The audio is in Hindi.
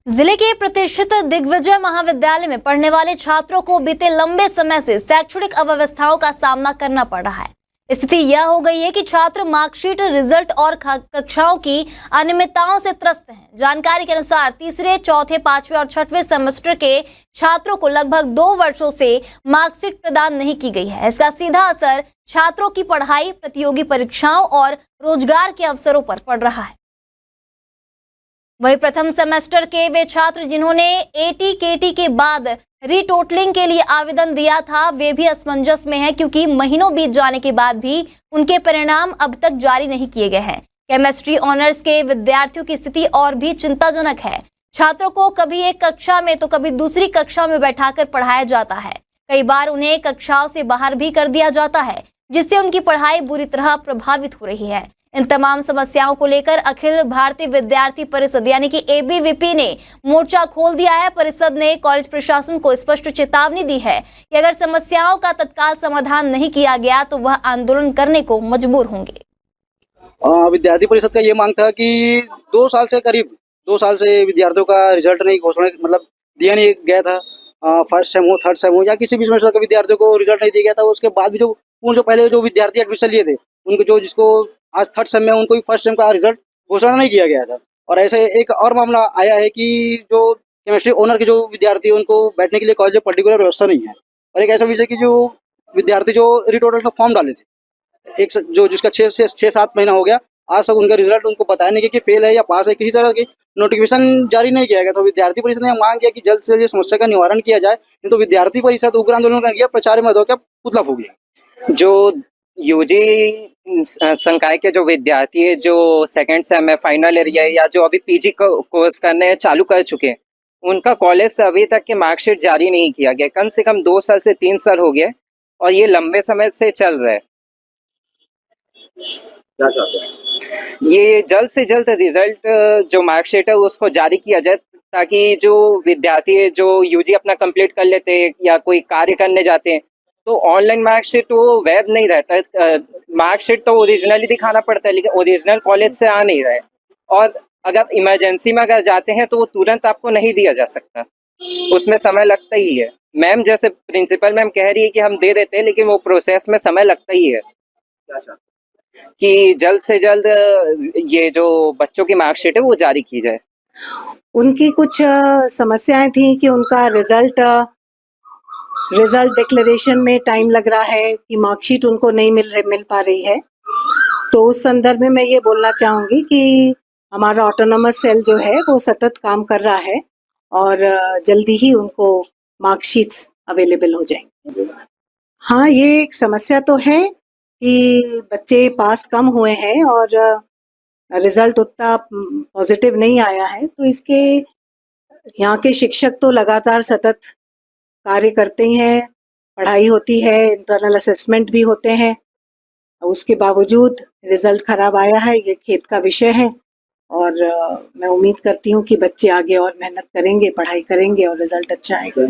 जिले के प्रतिष्ठित दिग्विजय महाविद्यालय में पढ़ने वाले छात्रों को बीते लंबे समय से शैक्षणिक अव्यवस्थाओं का सामना करना पड़ रहा है। स्थिति यह हो गई है कि छात्र मार्कशीट, रिजल्ट और कक्षाओं की अनियमितताओं से त्रस्त हैं। जानकारी के अनुसार तीसरे, चौथे, पांचवें और छठवें सेमेस्टर के छात्रों को लगभग 2 वर्षों से मार्कशीट प्रदान नहीं की गई है। इसका सीधा असर छात्रों की पढ़ाई, प्रतियोगी परीक्षाओं और रोजगार के अवसरों पर पड़ रहा है। वहीं प्रथम सेमेस्टर के वे छात्र जिन्होंने AT-KT के बाद रीटोटलिंग के लिए आवेदन दिया था, वे भी असमंजस में हैं, क्योंकि महीनों बीत जाने के बाद भी उनके परिणाम अब तक जारी नहीं किए गए हैं। केमिस्ट्री ऑनर्स के विद्यार्थियों की स्थिति और भी चिंताजनक है। छात्रों को कभी एक कक्षा में तो कभी दूसरी कक्षा में बैठाकर पढ़ाया जाता है। कई बार उन्हें कक्षाओं से बाहर भी कर दिया जाता है, जिससे उनकी पढ़ाई बुरी तरह प्रभावित हो रही है। इन तमाम समस्याओं को लेकर अखिल भारतीय विद्यार्थी परिषद यानी कि ABVP ने मोर्चा खोल दिया है। परिषद ने कॉलेज प्रशासन को स्पष्ट चेतावनी दी है कि अगर समस्याओं का तत्काल समाधान नहीं किया गया तो वह आंदोलन करने को मजबूर होंगे। विद्यार्थी परिषद का ये मांग था कि 2 साल से करीब 2 साल से विद्यार्थियों का रिजल्ट नहीं घोषणा मतलब दिया नहीं गया था। फर्स्ट सेम हो, थर्ड सेम हो या किसी भी सेमेस्टर के विद्यार्थियों को रिजल्ट नहीं दिया गया था। उसके बाद भी जो पहले जो विद्यार्थी एडमिशन लिए थे उनको जिसको आज थर्ड सेम में उनको भी फर्स्ट सेम का रिजल्ट घोषणा नहीं किया गया था। और ऐसे एक और मामला आया है कि जो केमिस्ट्री ऑनर के जो विद्यार्थी उनको बैठने के लिए कॉलेज में पर्टिकुलर व्यवस्था नहीं है। और एक ऐसा विषय कि जो विद्यार्थी जो रिटोटल का फॉर्म डाले थे, एक जो जिसका 6-7 महीना हो गया, आज तक उनका रिजल्ट उनको बताया नहीं कि फेल है या पास है, किसी तरह की नोटिफिकेशन जारी नहीं किया गया। तो विद्यार्थी परिषद ने मांग किया कि जल्द से जल्द समस्या का निवारण किया जाए, नहीं तो विद्यार्थी परिषद उग्र आंदोलन कर गया, प्रचार में क्या पुतला फूक गया। जो यूजी संकाय के जो विद्यार्थी है, जो सेकंड सेम में फाइनल ईयर या जो अभी पीजी कोर्स करने चालू कर चुके हैं, उनका कॉलेज से अभी तक के मार्कशीट जारी नहीं किया गया। कम से कम 2 साल से 3 साल हो गए और ये लंबे समय से चल रहा है। क्या चाहते हैं? ये जल्द से जल्द रिजल्ट जो मार्कशीट है उसको जारी किया जाए, ताकि जो विद्यार्थी है जो यूजी अपना कंप्लीट कर लेते हैं या कोई कार्य करने जाते हैं तो ऑनलाइन मार्कशीट वो वैध नहीं रहता। मार्कशीट तो ओरिजिनली दिखाना पड़ता है, लेकिन ओरिजिनल कॉलेज से आ नहीं रहे। और अगर इमरजेंसी में अगर जाते हैं तो वो तुरंत आपको नहीं दिया जा सकता, उसमें समय लगता ही है। मैम जैसे प्रिंसिपल मैम कह रही है कि हम दे देते हैं, लेकिन वो प्रोसेस में समय लगता ही है। कि जल्द से जल्द ये जो बच्चों की मार्कशीट है वो जारी की जाए। उनकी कुछ समस्याएं थी कि उनका रिजल्ट डिक्लेरेशन में टाइम लग रहा है, कि मार्कशीट उनको नहीं मिल पा रही है। तो उस संदर्भ में मैं ये बोलना चाहूँगी कि हमारा ऑटोनोमस सेल जो है वो सतत काम कर रहा है और जल्दी ही उनको मार्कशीट्स अवेलेबल हो जाएंगे। हाँ, ये एक समस्या तो है कि बच्चे पास कम हुए हैं और रिजल्ट उतना पॉजिटिव नहीं आया है। तो इसके यहाँ के शिक्षक तो लगातार सतत कार्य करते ही हैं, पढ़ाई होती है, इंटरनल असेसमेंट भी होते हैं। उसके बावजूद रिजल्ट खराब आया है, ये खेद का विषय है। और मैं उम्मीद करती हूँ कि बच्चे आगे और मेहनत करेंगे, पढ़ाई करेंगे और रिजल्ट अच्छा आएगा।